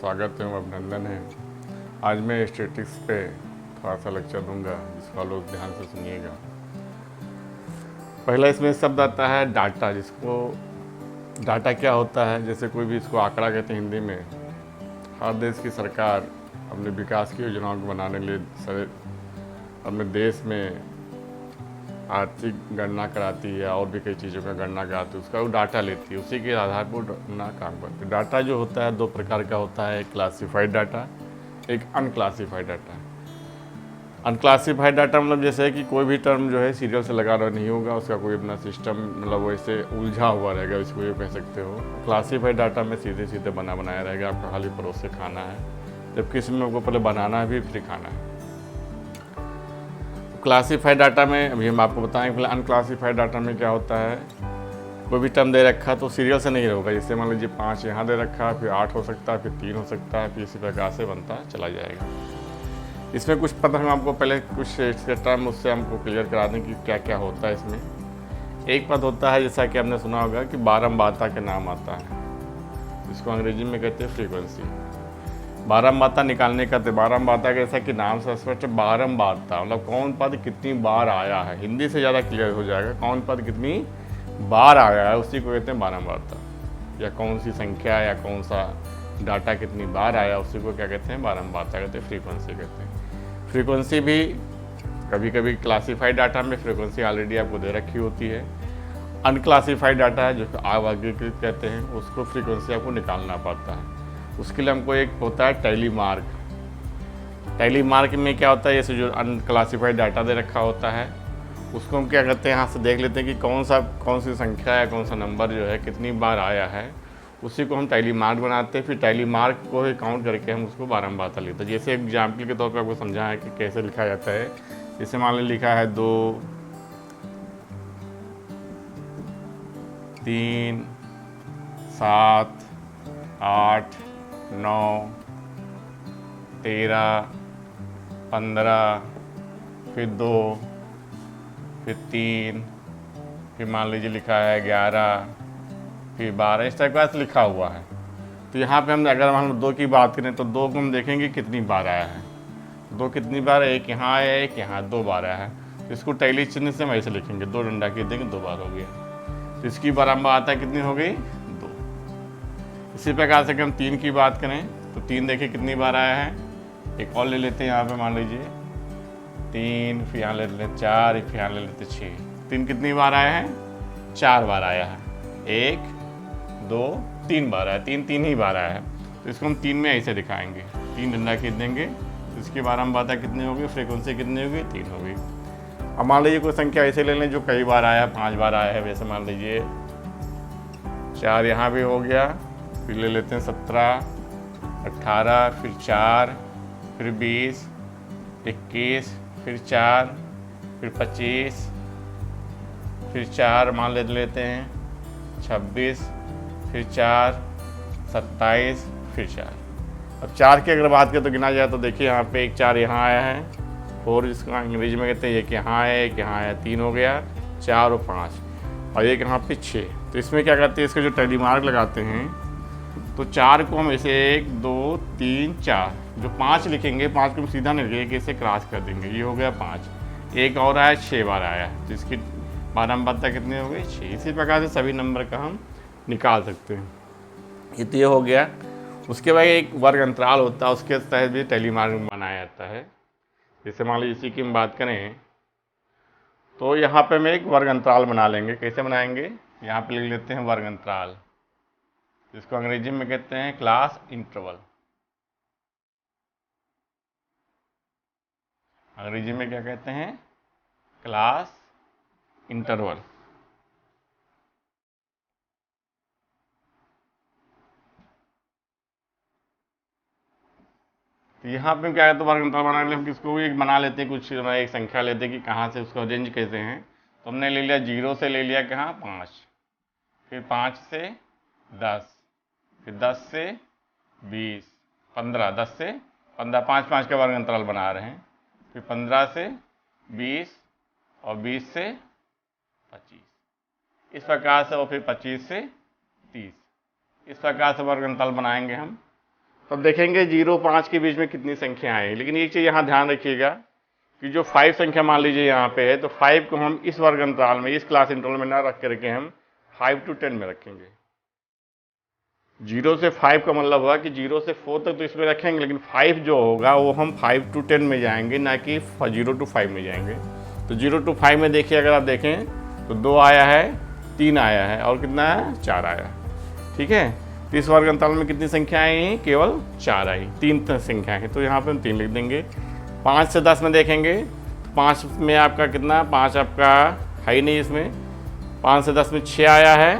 स्वागत है, अभिनंदन है। आज मैं स्टैटिस्टिक्स पे थोड़ा सा लेक्चर दूंगा, जिसको लोग ध्यान से सुनिएगा। पहला इसमें शब्द आता है डाटा, जिसको डाटा क्या होता है, जैसे कोई भी इसको आंकड़ा कहते हैं हिंदी में। हर देश की सरकार अपने विकास की योजनाओं को बनाने के लिए अपने देश में आर्थिक गणना कराती है और भी कई चीज़ों का गणना कराती है, उसका वो डाटा लेती है, उसी के आधार पर अपना काम करती है। डाटा जो होता है दो प्रकार का होता है, एक क्लासिफाइड डाटा, एक अनक्लासिफाइड डाटा। अनक्लासिफाइड डाटा मतलब जैसे है कि कोई भी टर्म जो है सीरियल से लगाना नहीं होगा, उसका कोई अपना सिस्टम मतलब वैसे उलझा हुआ रहेगा, इसको ये कह सकते हो। क्लासिफाइड डाटा में सीधे सीधे बना बनाया रहेगा, आपको खाली परोस से खाना है, जबकि इसमें आपको पहले बनाना है फिर खाना है। क्लासिफाइड डाटा में अभी हम आपको बताएंगे। पहले अनक्लासिफाइड डाटा में क्या होता है, कोई भी टर्म दे रखा तो सीरियल से नहीं होगा। जैसे मान लीजिए 5 यहाँ दे रखा, फिर 8 हो सकता है, फिर 3 हो सकता है, फिर इसी प्रकार से बनता चला जाएगा। इसमें कुछ पता हम आपको पहले कुछ इसके टर्म उससे हमको क्लियर करा दें कि क्या क्या होता है इसमें। एक पद होता है, जैसा कि आपने सुना होगा कि बारंबारता के नाम आता है, इसको अंग्रेजी में कहते हैं फ्रीक्वेंसी। बारंबारता निकालने का तो बारंबारता जैसा कि नाम से स्पष्ट, बारंबारता मतलब कौन पद कितनी बार आया है। हिंदी से ज़्यादा क्लियर हो जाएगा, कौन पद कितनी बार आया है उसी को कहते हैं बारंबारता, या कौन सी संख्या या कौन सा डाटा कितनी बार आया उसी को क्या कहते हैं, बारंबारता कहते हैं, फ्रीक्वेंसी कहते हैं। फ्रीक्वेंसी भी कभी कभी क्लासीफाइड डाटा में फ्रीक्वेंसी ऑलरेडी आपको दे रखी होती है। अनक्लासीफाइड डाटा है जो अवर्गीकृत कहते हैं, उसको फ्रीक्वेंसी आपको निकालना पड़ता है। उसके लिए हमको एक होता है टैली मार्क। टैली मार्क में क्या होता है, जैसे जो अनक्लासिफाइड डाटा दे रखा होता है उसको हम क्या करते हैं, यहाँ से देख लेते हैं कि कौन सी संख्या या कौन सा नंबर जो है कितनी बार आया है, उसी को हम टैली मार्क बनाते हैं। फिर टैली मार्क को ही काउंट करके हम उसको बारंबारता लिखते हैं। जैसे एग्जाम्पल के तौर पर आपको समझा है कि कैसे लिखा जाता है। जैसे मान लीजिए लिखा है 2, 3, 7, 8, 9, 13, 15, फिर 2, फिर 3, फिर मान लीजिए लिखा है 11, फिर 12, इस टाइप का लिखा हुआ है। तो यहाँ पे हम अगर हम 2 की बात करें तो 2 को हम देखेंगे कितनी बार आया है। 2 कितनी बार, एक यहाँ आया, एक यहाँ 2 बार आया है। तो इसको टैली चिन्ह से हम ऐसे लिखेंगे, 2 डंडा की देंगे, 2 बार हो गया। तो इसकी बारंबारता कितनी हो गई, 2। इसी प्रकार से अगर हम 3 की बात करें तो 3 देखिए कितनी बार आया है। एक और ले लेते हैं यहाँ पे, मान लीजिए 3, फिर यहाँ ले लेते हैं 4, फिर यहाँ ले लेते हैं 6। 3 कितनी बार आया है, 4 बार आया है। 1, 2, 3 बार आया, 3 ही बार आया है। तो इसको हम 3 में ऐसे दिखाएंगे, 3 डंडा खींच देंगे। तो इसकी बारंबारता कितनी होगी, फ्रीक्वेंसी कितनी होगी, 3 होगी। अब मान लीजिए कोई संख्या ऐसे ले लें जो कई बार आया है, 5 बार आया है। वैसे मान लीजिए 4 यहाँ भी हो गया, फिर ले लेते हैं 17, 18, फिर 4, फिर 20, 21, फिर 4, फिर 25, फिर 4 मान लेते हैं 26, फिर 4, 27, फिर 4। अब 4 की अगर बात करें तो गिना जाए तो देखिए यहाँ पे एक 4 यहाँ आया है, 4 जिसको अंग्रेजी में कहते हैं, एक यहाँ आया, एक यहाँ आया, 3 हो गया, 4 और 5, और एक यहाँ पे 6। तो इसमें क्या करते हैं, इसका जो टैली मार्क लगाते हैं तो 4 को हम ऐसे 1, 2, 3, 4, जो 5 लिखेंगे 5 को हम सीधा नहीं लिखेंगे, इसे क्रॉस कर देंगे, ये हो गया 5। एक और आया, 6 बार आया, तो इसकी बारंबारता कितनी हो गई, 6। इसी प्रकार से सभी नंबर का हम निकाल सकते हैं। ये हो गया। उसके बाद एक वर्ग अंतराल होता है, उसके तहत भी टैली मार्क बनाया जाता है। जैसे मान लीजिए इसी की हम बात करें तो यहाँ पे हम एक वर्ग अंतराल बना लेंगे। कैसे बनाएंगे, यहाँ पे लिख लेते हैं वर्ग अंतराल, जिसको अंग्रेजी में कहते हैं क्लास इंटरवल। अंग्रेजी में क्या कहते हैं, क्लास इंटरवल। तो यहाँ पे क्या है, तो वर्ग अंतराल बनाने के लिए हम किसको एक बना लेते हैं, कुछ एक संख्या लेते हैं कि कहाँ से उसका रेंज कैसे हैं। तो हमने ले लिया 0 से ले लिया कहाँ, 5, फिर 5 से 10, फिर 10 से 20, 15, 10 से 15, 5 का वर्ग अंतराल बना रहे हैं। फिर 15 से 20 और 20 से 25, इस प्रकार से, और फिर 25 से 30, इस प्रकार से वर्ग अंतराल बनाएंगे हम। तो अब देखेंगे 0 5 के बीच में कितनी संख्या है। लेकिन एक चीज़ यहाँ ध्यान रखिएगा कि जो 5 संख्या मान लीजिए यहाँ पे है, तो 5 को हम इस वर्ग अंतराल में, इस क्लास इंटरवल में ना रख करके हम 5 to 10 में रखेंगे। 0 से 5 का मतलब हुआ कि 0 से 4 तक तो इसमें रखेंगे, लेकिन 5 जो होगा वो हम 5 to 10 में जाएंगे, ना कि 0 to 5 में जाएंगे। तो 0 to 5 में देखिए, अगर आप देखें तो 2 आया है, 3 आया है और कितना है, 4 आया। ठीक है, तो इस वर्ग अंतराल में कितनी संख्याएं आई, केवल 4 आई, 3 संख्याएं हैं, तो यहाँ पे हम 3 लिख देंगे। 5 से 10 में देखेंगे तो 5 में आपका कितना, 5 आपका है ही नहीं इसमें। 5 से 10 में 6 आया है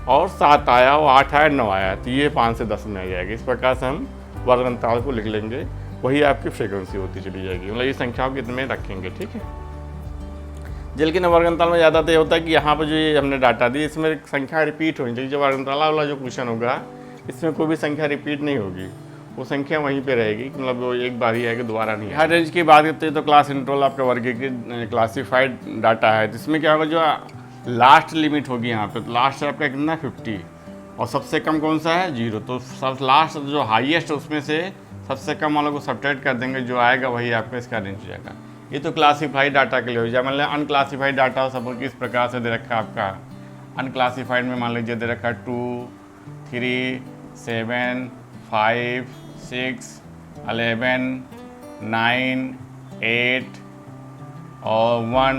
और 7 आया और 8 आया, 9 आया, तो ये 5 से 10 में आ जाएगी। इस प्रकार से हम वर्ग अंतराल को लिख लेंगे, वही आपकी फ्रीक्वेंसी होती चली जाएगी, मतलब ये संख्याओं को इतने रखेंगे। ठीक है, लेकिन वर्ग अंतराल में ज़्यादा तो ये होता है कि यहाँ पर जो ये हमने डाटा दी, इसमें संख्या रिपीट होनी चाहिए। जो वर्ग अंतराल वाला जो क्वेश्चन होगा, इसमें कोई भी संख्या रिपीट नहीं होगी, वो संख्या वहीं पे रहेगी, मतलब वो एक बार ही आएगी, दोबारा नहीं। हर रेंज की बात करते हैं तो क्लास इंटरवल आपका वर्गीकृत क्लासिफाइड डाटा है, तो इसमें क्या होगा, जो लास्ट लिमिट होगी यहाँ पे, तो लास्ट आपका कितना 50 और सबसे कम कौन सा है 0, तो सब लास्ट जो हाईएस्ट उसमें से सबसे कम वालों को सब्ट्रैक्ट कर देंगे, जो आएगा वही आपका इसका रेंज हो जाएगा। ये तो क्लासीफाइड डाटा के लिए हो जाए। मान लीजिए अनक्लासीफाइड डाटा हो, सपोज किस प्रकार से दे रखा है आपका अनक्लासीफाइड में, मान लीजिए दे रखा है 2 3 7 5 6 11 9 8 और 1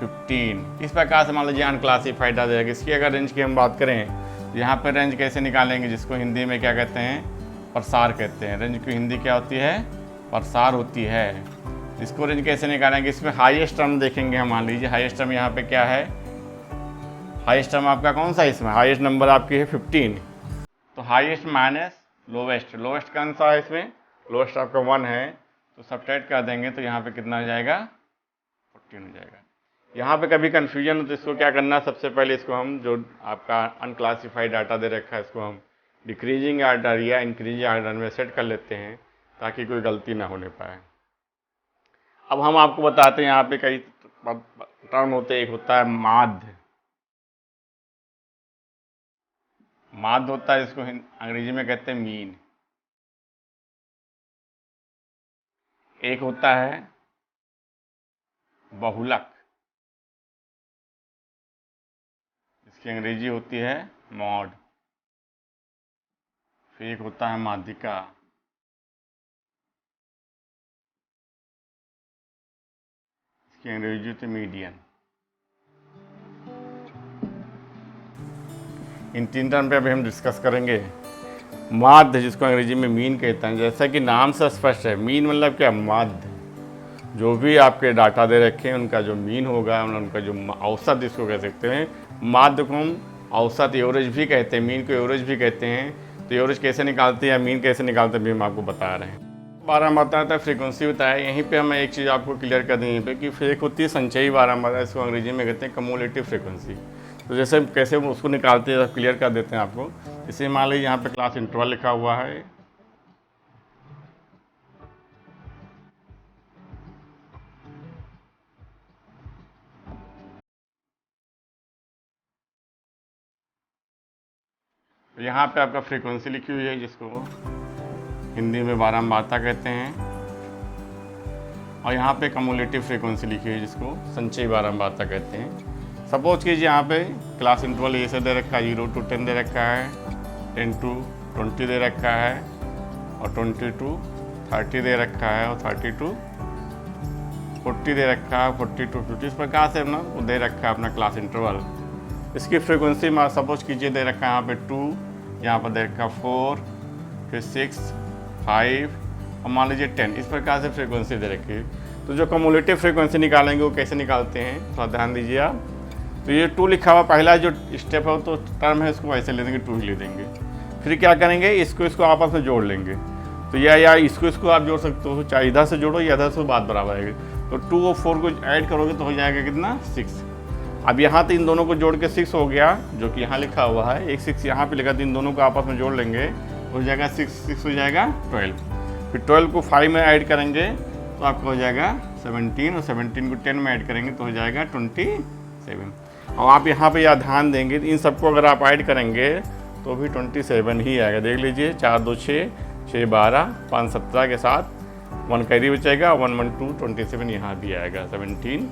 15, इस प्रकार से मान लीजिए अनक्लासीफाइड आ जाएगा। इसकी अगर रेंज की हम बात करें तो यहाँ पर रेंज कैसे निकालेंगे, जिसको हिंदी में क्या कहते हैं, प्रसार कहते हैं। रेंज की हिंदी क्या होती है, प्रसार होती है। इसको रेंज कैसे निकालेंगे, इसमें हाईएस्ट टर्म देखेंगे हम। मान लीजिए हाईएस्ट टर्म यहाँ पे क्या है, हाईएस्ट टर्म आपका कौन सा है, इसमें हाईएस्ट नंबर आपकी है 15, तो हाईएस्ट माइनस लोवेस्ट, लोवेस्ट कौन सा है इसमें, लोवेस्ट आपका 1 है, तो सब्ट्रैक्ट कर देंगे तो यहाँ पे कितना हो जाएगा 14 हो जाएगा। यहाँ पे कभी कन्फ्यूजन हो तो इसको क्या करना, सबसे पहले इसको हम जो आपका अनक्लासीफाइड डाटा दे रखा है, इसको हम डिक्रीजिंग आर्डर या इंक्रीजिंग आर्डर में सेट कर लेते हैं, ताकि कोई गलती ना होने पाए। अब हम आपको बताते हैं, यहाँ पे कई टर्म होते हैं। एक होता है माध्य, माध्य होता है, इसको अंग्रेजी में कहते हैं मीन। एक होता है बहुलक, इसकी अंग्रेजी होती है मॉड। फिर एक होता है माध्यिका, इसकी अंग्रेजी होती है मीडियन। इन 3 टर्म पे अभी हम डिस्कस करेंगे। माध्य, जिसको अंग्रेजी में मीन कहते हैं, जैसा कि नाम से स्पष्ट है, मीन मतलब क्या, माध्य। जो भी आपके डाटा दे रखे हैं उनका जो मीन होगा, उनका जो औसत इसको कह सकते हैं। माध्य को हम औसत एवरेज भी कहते हैं, मीन को एवरेज भी कहते हैं। तो एवरेज कैसे निकालते हैं या मीन कैसे निकालते हैं भी हम आपको बता रहे हैं। बारंबारता है, फ्रीक्वेंसी होता है। यहीं पे हमें एक चीज़ आपको क्लियर कर दें यहीं पे कि एक होती है संचयी बारंबारता, इसको अंग्रेजी में कहते हैं कम्युलेटिव फ्रीक्वेंसी। तो जैसे कैसे उसको निकालते हैं क्लियर कर देते हैं आपको। इसे मान लीजिए यहाँ पे क्लास इंटरवल लिखा हुआ है, यहाँ पे आपका फ्रीक्वेंसी लिखी हुई है, जिसको हिंदी में बारंबारता कहते हैं, और यहाँ पे कम्युलेटिव फ्रीक्वेंसी लिखी हुई है, जिसको संचयी बारंबारता कहते हैं। सपोज कीजिए यहाँ पे क्लास इंटरवल ये से दे रखा है, 0 to 10 दे रखा है, 10 to 20 दे रखा है, और 20 to 30 दे रखा है, और 30 to 40 दे रखा है, 40 to 50, इस प्रकार से ना वो दे रखा है अपना क्लास इंटरवल। इसकी फ्रीक्वेंसी में सपोज कीजिए दे रखा है यहाँ पे 2, यहाँ पर दे रखा 4, फिर 6, 5 और मान लीजिए 10, इस प्रकार से फ्रीक्वेंसी दे रखी है। तो जो कम्युलेटिव फ्रीक्वेंसी निकालेंगे वो कैसे निकालते हैं, थोड़ा ध्यान दीजिए आप। तो ये 2 लिखा हुआ पहला जो स्टेप है, तो टर्म है, इसको ऐसे ले देंगे, 2 ही ले देंगे। फिर क्या करेंगे, इसको आपस में जोड़ लेंगे। तो या इसको आप जोड़ सकते हो, चाहे इधर से जोड़ो या इधर से, बात बराबर आएगी। तो 2 और 4 को ऐड करोगे तो हो जाएगा कितना, 6। अब यहाँ तो इन दोनों को जोड़ के 6 हो गया, जो कि यहाँ लिखा हुआ है, एक 6 यहाँ पे लिखा, तो इन दोनों को आपस में जोड़ लेंगे, हो जाएगा 6 हो जाएगा 12। फिर 12 को 5 में ऐड करेंगे तो आपका हो जाएगा 17, और 17 को 10 में ऐड करेंगे तो हो जाएगा 27। और आप यहाँ पे ध्यान देंगे, इन सबको अगर आप ऐड करेंगे तो भी 27 ही आएगा। देख लीजिए, 4 2 6 6 12 5 17 के साथ 1 कैरी बचेगा, 1 1 2 27 यहाँ भी आएगा, 17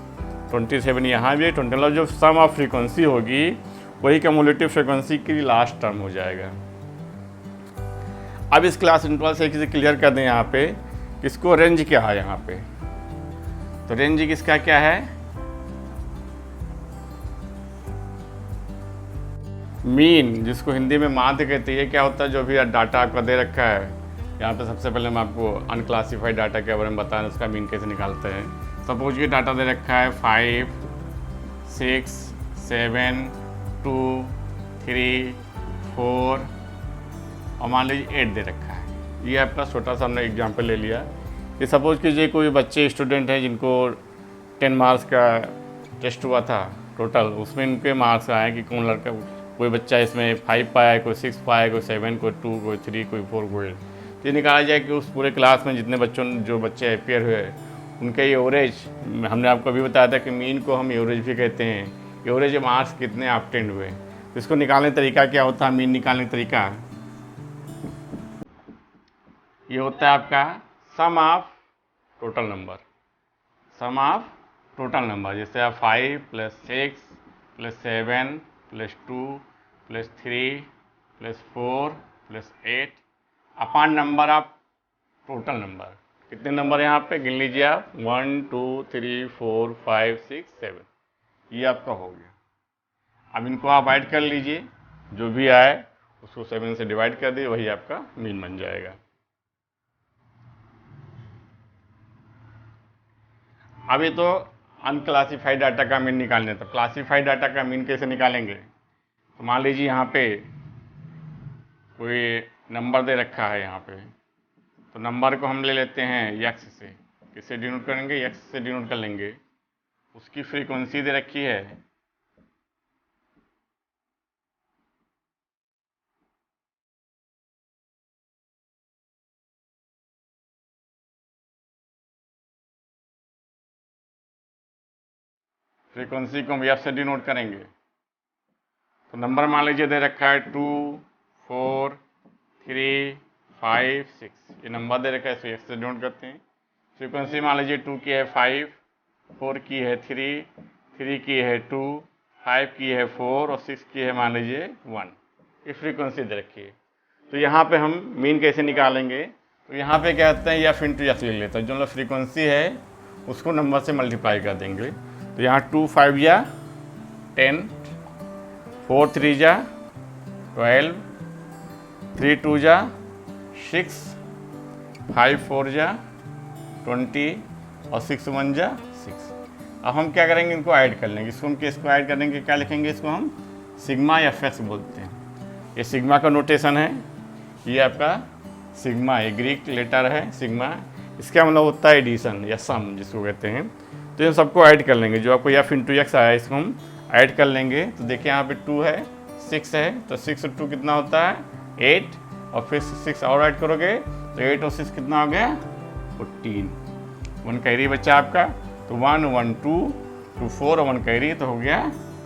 27 यहाँ भी है। 20 मतलब जो सम ऑफ फ्रीक्वेंसी होगी वही कम्युलेटिव फ्रीक्वेंसी की लास्ट टर्म हो जाएगा। अब इस क्लास इंटरवल से एक चीज़ क्लियर कर दें यहाँ पे, किसको रेंज क्या है यहाँ पे, तो रेंज किसका क्या है, मीन, जिसको हिंदी में माध्य कहते हैं। क्या होता है, जो भी डाटा आपका दे रखा है, यहाँ पे सबसे पहले हम आपको अनक्लासिफाइड डाटा के बारे में बताएं, उसका मीन कैसे निकालते हैं। सपोज ये डाटा दे रखा है 5 6 7 2 3 4 और मान लीजिए 8 दे रखा है। ये आपका छोटा सा हमने एग्जाम्पल ले लिया। ये सपोज कीजिए कोई बच्चे स्टूडेंट हैं जिनको 10 मार्क्स का टेस्ट हुआ था टोटल, उसमें इनके मार्क्स आए कि कौन लड़का, कोई बच्चा इसमें 5 पाया, कोई 6 पाया, कोई 7, कोई 2, कोई 3, कोई 4, कोई 8। तो ये निकाला जाए कि उस पूरे क्लास में जितने जो बच्चे अपेयर हुए उनके एवरेज, हमने आपको अभी बताया था कि मीन को हम एवरेज भी कहते हैं, एवरेज मार्क्स कितने ऑब्टेन हुए। तो इसको निकालने का तरीका क्या होता है, मीन निकालने का तरीका ये होता है आपका sum of total number, sum of total number. जैसे आप 5 + 6 + 7 + 2 + 3 + 4 + 8 upon number of total number. कितने नंबर यहाँ पे गिन लीजिए आप, 1 2 3 4 5 6 7, ये आपका हो गया। अब इनको आप ऐड कर लीजिए, जो भी आए उसको 7 से डिवाइड कर दिए, वही आपका मीन बन जाएगा। अभी तो अनक्लासिफाइड डाटा का मीन निकालने था, क्लासिफाइड डाटा का मीन कैसे निकालेंगे। तो मान लीजिए यहाँ पे कोई नंबर दे रखा है यहाँ पे, तो नंबर को हम ले लेते हैं x से, किससे डिनोट करेंगे, x से डिनोट कर लेंगे। उसकी फ्रीक्वेंसी दे रखी है फ्रीक्वेंसी को हम f से डिनोट करेंगे। तो नंबर मान लीजिए दे रखा है 2 4 3 5 6, ये नंबर दे रखा है, इसे x से डिनोट करते हैं। फ्रीक्वेंसी मान लीजिए 2 की है 5, 4 की है 3, 3 की है 2, 5 की है 4 और 6 की है मान लीजिए 1। ये फ्रीक्वेंसी दे रखी है। तो यहाँ पे हम मीन कैसे निकालेंगे, तो यहाँ पे क्या कहते हैं, f इंटू f लिख लेते हैं। जो मतलब फ्रीक्वेंसी है उसको नंबर से मल्टीप्लाई कर देंगे। तो यहाँ 2 5 या 10, 4 3 जा 12, 3 2 जा 6, 5 4 जा 20 और 6 1 जा 6। अब हम क्या करेंगे, इनको ऐड कर लेंगे। इसको हम किसको ऐड करेंगे, क्या लिखेंगे, इसको हम सिग्मा एफ बोलते हैं। ये सिग्मा का नोटेशन है, ये आपका सिग्मा है, ग्रीक लेटर है सिग्मा। इसका मतलब होता है एडिशन या सम जिसको कहते हैं। तो इन सबको ऐड कर लेंगे। जो आपको f इंटू एक्स आया इसको हम ऐड कर लेंगे। तो देखिए यहाँ पे 2 है 6 है, तो 6 और 2 कितना होता है 8, और फिर 6 और ऐड करोगे तो 8 और 6 कितना हो गया 14। 1 कैरी बच्चा आपका, तो 1 1 2 2 4 और 1 कैरी, तो हो गया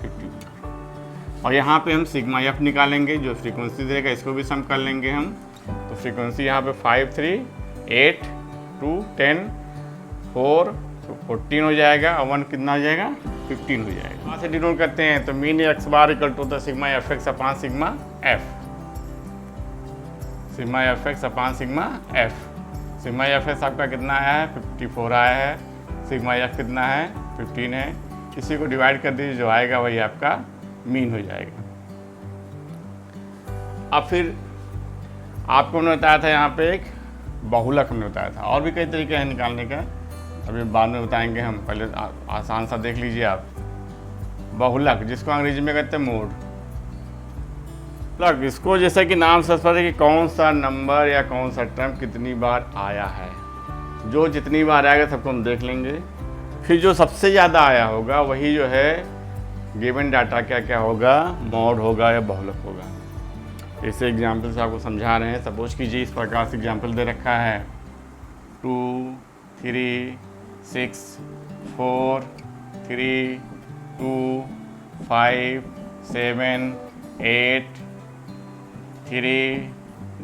50। और यहाँ पे हम सिग्मा एफ निकालेंगे, जो फ्रीक्वेंसी देगा इसको भी सम कर लेंगे हम। तो फ्रीक्वेंसी यहाँ पे 5 3 8 2 10 4 तो 14 हो जाएगा, और 1 कितना हो जाएगा 15 हो जाएगा। वहाँ से डिनोट करते हैं, तो mean X bar equal to होता है sigma F X upon sigma F, sigma F X upon sigma F. Sigma F X आपका कितना आया है 54 आया है, सिग्मा एफ कितना है 15 है। इसी को डिवाइड कर दीजिए, जो आएगा वही आपका मीन हो जाएगा। अब फिर आपको हमने बताया था यहाँ पे एक बहुलक हमने बताया था, और भी कई तरीके हैं निकालने का, अभी बाद में बताएंगे हम। पहले आसान सा देख लीजिए आप, बहुलक जिसको अंग्रेजी में कहते हैं मोड लक। इसको जैसे कि नाम से स्पष्ट है कि कौन सा नंबर या कौन सा टर्म कितनी बार आया है। जो जितनी बार आएगा सबको हम देख लेंगे, फिर जो सबसे ज़्यादा आया होगा वही जो है गिवन डाटा क्या क्या होगा, मॉड होगा या बहुलक होगा। इसे एग्जाम्पल से आपको समझा रहे हैं। सपोज कीजिए इस प्रकार से एग्जाम्पल दे रखा है 2 3 6 4 3 2 5 7 8 3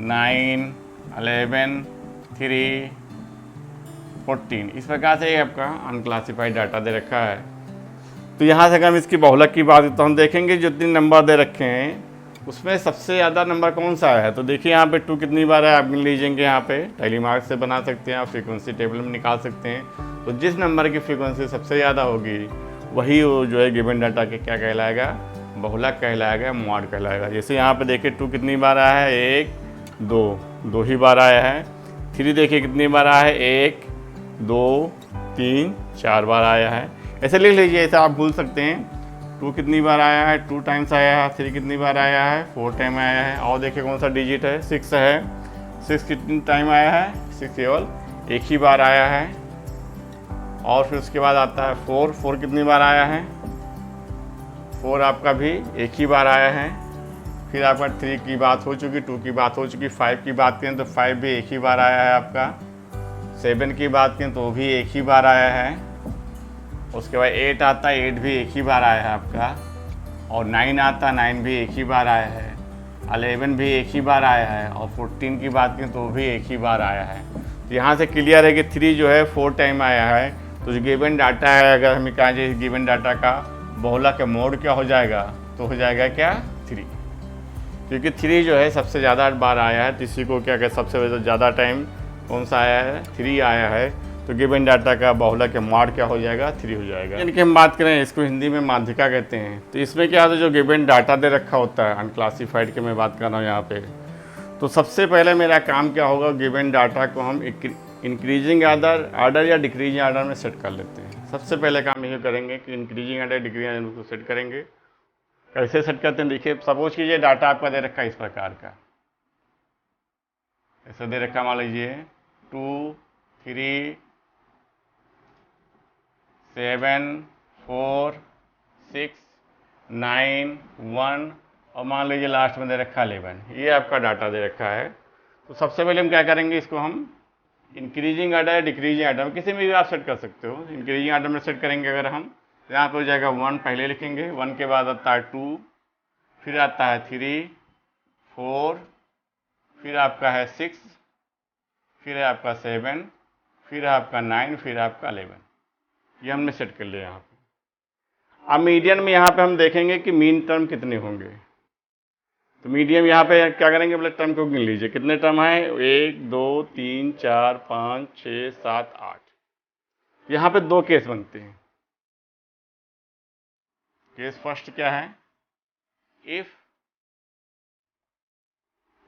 9 11, 3, 14, इस प्रकार से आपका अनक्लासिफाइड डाटा दे रखा है। तो यहाँ से अगर हम इसकी बहुलक की बात तो हम देखेंगे जो 3 नंबर दे रखे हैं उसमें सबसे ज़्यादा नंबर कौन सा है। तो देखिए यहाँ पे 2 कितनी बार है आप गिन लीजिएंगे। यहाँ पे टैली मार्क से बना सकते हैं, आप फ्रीक्वेंसी टेबल में निकाल सकते हैं। तो जिस नंबर की फ्रीक्वेंसी सबसे ज़्यादा होगी वही वो जो है गिवन डाटा के क्या कहलाएगा, बहुलक कहलाएगा, मॉड कहलाएगा। जैसे यहाँ पे देखिए 2 कितनी बार आया है, 1, 2 ही बार आया है। 3 देखिए कितनी बार आया है, 1, 2, 3, 4 बार आया है। ऐसे लिख लीजिए, ऐसे आप भूल सकते हैं। 2 कितनी बार आया है, 2 टाइम्स आया है। 3 कितनी बार आया है, 4 टाइम आया है। और देखिए कौन सा डिजिट है, 6 है। 6 कितनी टाइम आया है, 6 केवल एक ही बार आया है। और फिर उसके बाद आता है 4 कितनी बार आया है, 4 आपका भी एक ही बार आया है। फिर आपका 3 की बात हो चुकी, 2 की बात हो चुकी, 5 की बात करें तो 5 भी एक ही बार आया है आपका। 7 की बात करें तो भी एक ही बार आया है। उसके बाद 8 आता है, 8 भी एक ही बार आया है आपका। और 9 आता है, 9 भी एक ही बार आया है। 11 भी एक ही बार आया है। और 14 की बात करें तो भी एक ही बार आया है। तो यहाँ से क्लियर है कि 3 जो है 4 टाइम आया है। तो जो गिवन डाटा है, अगर हमें कहा जाए गिवन डाटा का बहुलक का मोड क्या हो जाएगा, तो हो जाएगा क्या, 3। क्योंकि 3 जो है सबसे ज़्यादा बार आया है। तो इसी को क्या कहते, सबसे ज़्यादा टाइम कौन सा आया है, 3 आया है। तो गिवन डाटा का बहुलक का मॉड क्या हो जाएगा, 3 हो जाएगा। यानी कि हम बात करें, इसको हिंदी में माध्यिका कहते हैं। तो इसमें क्या होता है, जो गिवन डाटा दे रखा होता है अनक्लासिफाइड की मैं बात कर रहा हूँ यहाँ पे। तो सबसे पहले मेरा काम क्या होगा, गिवन डाटा को हम इंक्रीजिंग आर्डर या डिक्रीजिंग आर्डर में सेट कर लेते हैं। सबसे पहले काम ये करेंगे कि इंक्रीजिंग आर्डर डिक्रीजिंग आर्डर को सेट करेंगे। कैसे सेट करते हैं, देखिए सपोज कीजिए डाटा आपका दे रखा है इस प्रकार का, ऐसा दे रखा, मान लीजिए 2, 3, 7, 4, 6, 9, 1 और मान लीजिए लास्ट में दे रखा 11। ये आपका डाटा दे रखा है। तो सबसे पहले हम क्या करेंगे, इसको हम इंक्रीजिंग आर्डर या डिक्रीजिंग आर्डर में किसी में भी आप सेट कर सकते हो। इंक्रीजिंग आर्डर में सेट करेंगे अगर हम, यहाँ पर हो जाएगा 1 पहले लिखेंगे, 1 के बाद आता है 2, फिर आता है 3, 4, फिर आपका है 6, फिर है आपका 7, फिर आपका 9, फिर आपका 11। ये हमने सेट कर लिया यहाँ पे। अब मीडियन में यहाँ पे हम देखेंगे कि मीन टर्म कितने होंगे। तो मीडियम यहाँ पे क्या करेंगे, मतलब टर्म को गिन लीजिए, कितने टर्म है, 1, 2, 3, 4, 5, 6, 7, 8। यहाँ पे 2 केस बनते हैं। केस फर्स्ट क्या है, if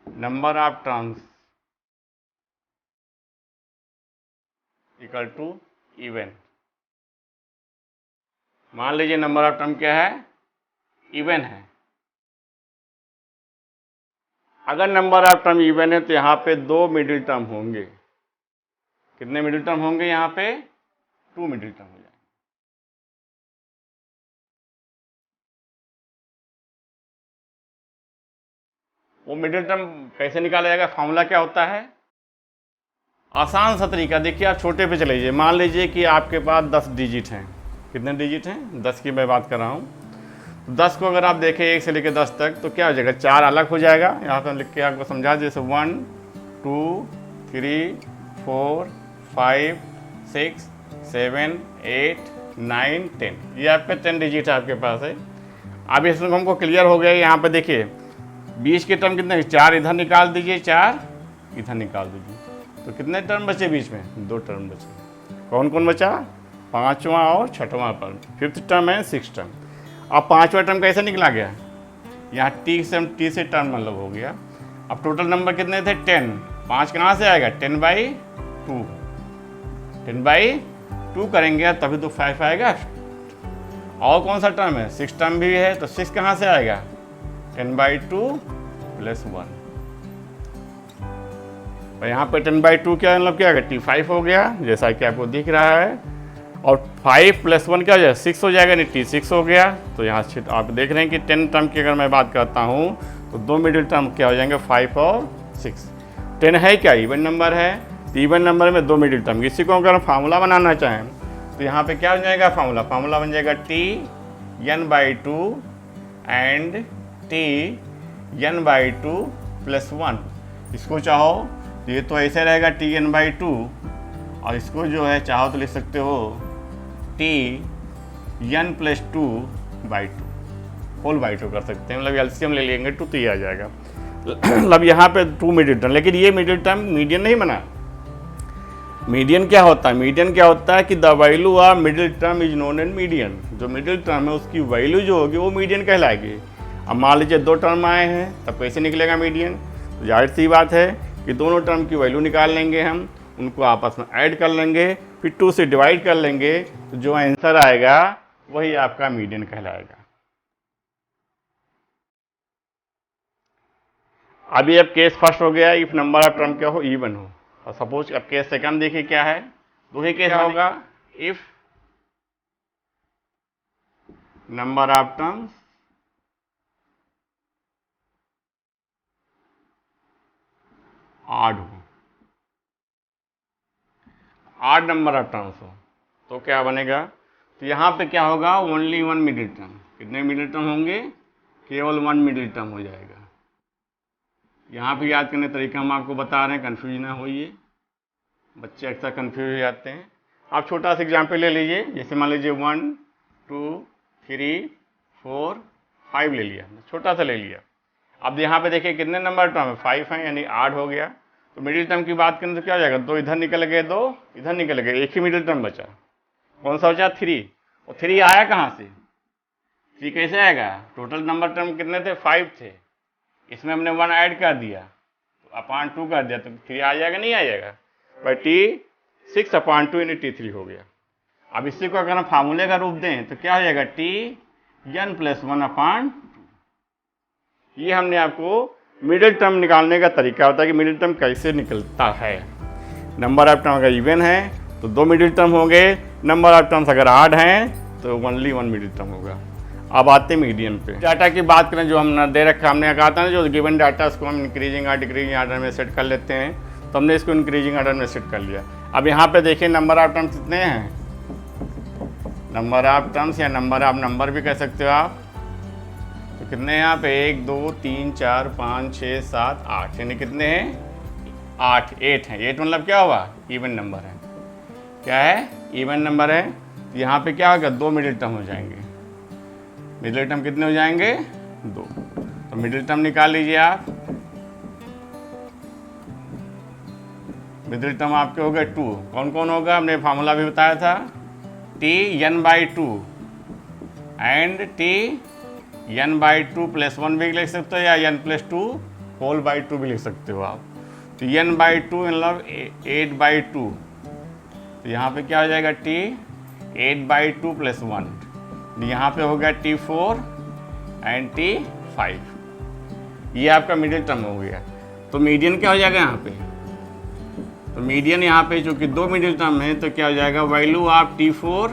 number of terms equal to even. मान लीजिए नंबर ऑफ टर्म क्या है, इवन है। अगर नंबर ऑफ टर्म इवन है तो यहाँ पे 2 मिडिल टर्म होंगे। कितने मिडिल टर्म होंगे, यहाँ पे 2 मिडिल टर्म हो जाएंगे। वो मिडिल टर्म कैसे निकाला जाएगा, फॉर्मूला क्या होता है, आसान सा तरीका। देखिए आप छोटे पे चले जाइए, मान लीजिए कि आपके पास 10 डिजिट हैं। कितने डिजिट हैं, 10 की मैं बात कर रहा हूँ। 10 को अगर आप देखें 1 से लेकर 10 तक तो क्या हो जाएगा, 4 अलग हो जाएगा। यहाँ पर लिख के आपको समझा, जैसे 1, 2, 3, 4, 5, 6, 7, 8, 9, 10। ये आपके 10 डिजिट है आपके पास है। अब इसमें हमको क्लियर हो गया। यहाँ पे देखिए 20 के टर्म कितने, 4 इधर निकाल दीजिए, 4 इधर निकाल दीजिए। तो कितने टर्म बचे बीच में, 2 टर्म बचे। कौन कौन बचा, 5वां और 6वां टर्म। 5th टर्म है 6th टर्म। अब 5वां टर्म कैसे निकला गया, यहाँ टी से टर्म मतलब हो गया। अब टोटल नंबर कितने थे, 10। 5 कहाँ से आएगा, 10/2। 10/2 करेंगे तभी तो 5 आएगा। और कौन सा टर्म है, 6 टर्म भी है, तो 6 कहाँ से आएगा, 10/2 + 1। और यहाँ पे 10/2 क्या मतलब क्या आएगा, T5 हो गया, जैसा कि आपको दिख रहा है। और 5 + 1 क्या हो जाएगा, 6 हो जाएगा, नहीं T6 हो गया। तो यहाँ आप देख रहे हैं कि 10 टर्म की अगर मैं बात करता हूँ तो 2 मिडिल टर्म क्या हो जाएंगे, 5 और 6। 10 है क्या, इवन नंबर है। तो इवन नंबर में 2 मिडिल टर्म। इसी को अगर हम फार्मूला बनाना चाहें तो यहाँ पे क्या हो जाएगा, फार्मूला बन जाएगा Tn/2 एंड Tn/2 + 1। इसको चाहो तो ये तो ऐसे रहेगा Tn/2, और इसको जो है चाहो तो लिख सकते हो Tn+2/2 होल बाई 2 कर सकते हैं, मतलब एलसीएम ले लेंगे 2 तो ये आ जाएगा। मतलब यहाँ पे 2 मिडिल टर्म, लेकिन ये मिडिल टर्म मीडियन नहीं बना। मीडियन क्या होता है? मीडियन क्या होता है कि the value of middle term is known as median. जो मिडिल टर्म है उसकी वैल्यू जो होगी वो मीडियन कहलाएगी। अब मान लीजिए 2 टर्म आए हैं, तब कैसे निकलेगा मीडियन? तो जाहिर सी बात है कि दोनों टर्म की वैल्यू निकाल लेंगे हम, उनको आपस में ऐड कर लेंगे, फिर 2 से डिवाइड कर लेंगे, तो जो आंसर आएगा वही आपका मीडियन कहलाएगा। अभी अब केस फर्स्ट हो गया इफ नंबर ऑफ टर्म क्या हो, इवन हो। और सपोज अब केस सेकंड देखिए क्या है, दूसरे केस क्या होगा, if number of terms odd हो, ऑड नंबर ऑफ टर्म्स हो, तो क्या बनेगा? तो यहाँ पे क्या होगा, ओनली 1 मिडिल टर्म। कितने मिडिल टर्म होंगे? केवल 1 मिडिल टर्म हो जाएगा। यहाँ पे याद करने तरीका हम आपको बता रहे हैं, कन्फ्यूज ना होइए, बच्चे अक्सर कन्फ्यूज हो जाते हैं। आप छोटा सा एग्जाम्पल ले लीजिए, जैसे मान लीजिए 1 2 3 4 5 ले लिया, छोटा सा ले लिया। अब यहाँ पे देखिए कितने नंबर टर्म है, 5 है, यानी 8 हो गया। तो मिडिल टर्म की बात करें तो क्या हो जाएगा, 2 इधर निकल गए, 2 इधर निकल गए, एक ही मिडिल टर्म बचा। कौन सा बचा? 3। और 3 आया कहाँ से? 3 कैसे आएगा? टोटल नंबर टर्म कितने थे? 5 थे, इसमें हमने 1 ऐड कर दिया, तो अपॉन 2 कर दिया, तो 3 आ जाएगा, नहीं आ जाएगा? भाई T6/2 यानी T3 हो गया। अब इसी को अगर हम फार्मूले का रूप दें तो क्या हो जाएगा, Tn+1/2। ये हमने आपको मिडिल टर्म निकालने का तरीका होता है कि मिडिल टर्म कैसे निकलता है। नंबर ऑफ टर्म अगर इवन है तो 2 मिडिल टर्म होंगे, नंबर ऑफ टर्म्स अगर ऑड हैं तो ओनली 1 मिडिल टर्म होगा। अब आते हैं मीडियन पे। डाटा की बात करें जो हमने दे रखा, हमने कहा था ना जो गिवन डाटा उसको हम इंक्रीजिंग और डिक्रीजिंग आर्डर में सेट कर लेते हैं, तो हमने इसको इंक्रीजिंग आर्डर में सेट कर लिया। अब यहाँ पे देखिए नंबर ऑफ टर्म्स कितने हैं, नंबर ऑफ टर्म्स या नंबर ऑफ नंबर भी कह सकते हो आप। तो कितने हैं यहाँ पे, 1 2 3 4 5 6 7 8, यानी कितने हैं, 8 है। 8 मतलब क्या हुआ, इवन नंबर है। क्या है, इवन नंबर है। तो यहाँ पे क्या होगा, 2 मिडिल टर्म हो जाएंगे। मिडिल टर्म कितने हो जाएंगे, 2। तो मिडिल टर्म निकाल लीजिए आप। मिडिल टर्म आपके हो गए 2। कौन कौन होगा, हमने फार्मूला भी बताया था, Tn/2 एंड Tn/2 + 1 भी लिख सकते हो, या n+2 होल बाई 2 भी लिख सकते हो आप। तो n/2 मतलब 8/2, तो यहाँ पे क्या हो जाएगा, T8/2 + 1, यहाँ पे हो गया T4 एंड T5। ये आपका मिडिल टर्म हो गया। तो मीडियन क्या हो जाएगा यहाँ पे, तो मीडियन यहाँ पे चूँकि 2 मिडिल टर्म है तो क्या हो जाएगा, वैल्यू ऑफ T4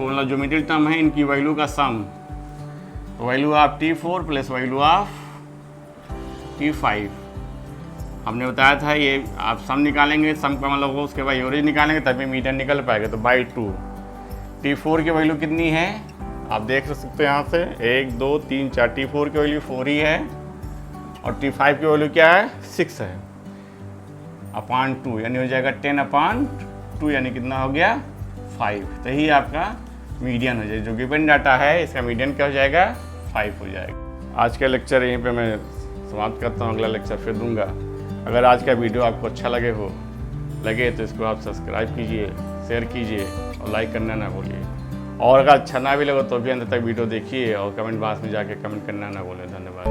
मतलब जो मिडिल टर्म है इनकी वैल्यू का सम, तो value of T4 + value of T5। हमने बताया था ये आप सम निकालेंगे, सम का मतलब हो उसके बाद एवरेज निकालेंगे तभी मीडियन निकल पाएगा। तो बाई 2 T4 की वैल्यू कितनी है आप देख सकते हो यहाँ से, 1 2 3 4, T4 की वैल्यू 4 ही है, और T5 की वैल्यू क्या है, 6 है, अपॉन 2, यानी हो जाएगा 10/2, यानी कितना हो गया, 5। तो यही आपका मीडियन हो जाएगा। जो गिवन डाटा है इसका मीडियन क्या हो जाएगा, 5 हो जाएगा। आज का लेक्चर यहीं पे मैं समाप्त करता हूँ, अगला लेक्चर फिर दूंगा। अगर आज का वीडियो आपको अच्छा लगे तो इसको आप सब्सक्राइब कीजिए, शेयर कीजिए और लाइक करना ना भूलिए। और अगर अच्छा ना भी लगे तो भी अंत तक वीडियो देखिए और कमेंट बॉक्स में जाके कमेंट करना ना भूलें। धन्यवाद।